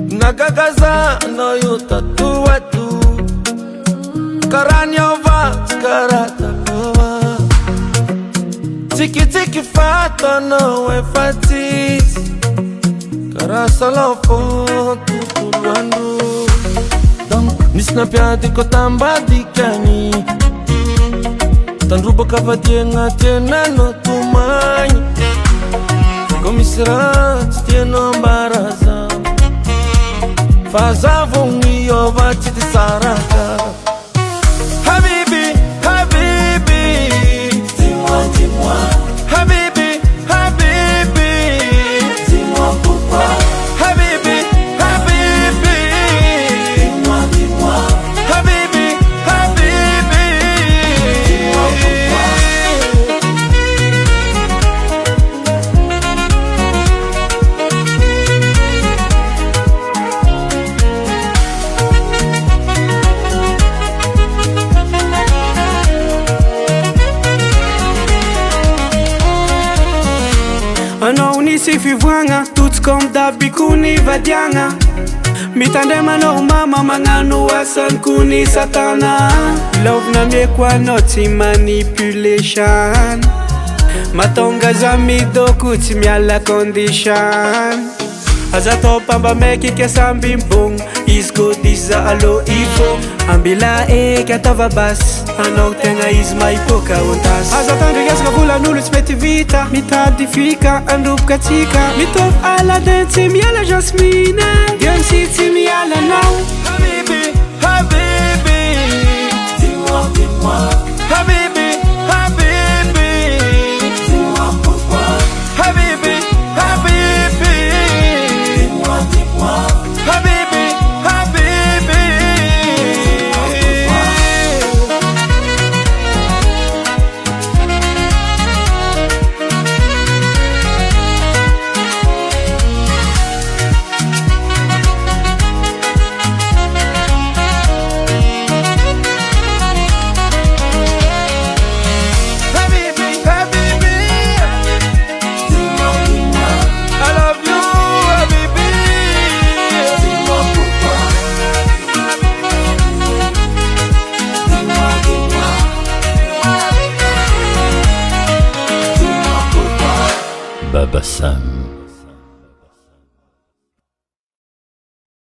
Nagagaza no yu tatua tu Karanya va skarata lova Tiki tiki fato no e fatis Karasa lofo tutuluanu Donc nisna piati ko tamba dikani Tanruba kavatienga tiena no tumani Komisrat tieno baraza Fazavon io vati di saraka Habibi, Habibi Dis-moi, dis-moi Habibi, Habibi Dis-moi pourquoi Habibi, Habibi Dis-moi, dis-moi Habibi, Habibi Dis-moi pourquoi Anao nisy fivoagna Tots comme daby kony vadiagna Mitandrema anao mama magnano asany kony satana Lovina mieko anao tsy manipulation Matonga za midoko tsy miala condition Aza tao pamba meky samby mbogno Izy ko diza alo ifo Ambila eky ataova basy Anao tegna izy maipoka ontasy Aza tandrigasaka volan'olo tsy mety vita Mitady fika androboka tsika Mitovy Aladin tsy miala Jasmine Diancy tsy miala anao Habibi, Habibi Dis-moi, dis-moi Habibi, Habibi Dis-moi pourquoi Habibi, Habibi Dis-moi, dis-moi Habibi, Habibi Baba Sam.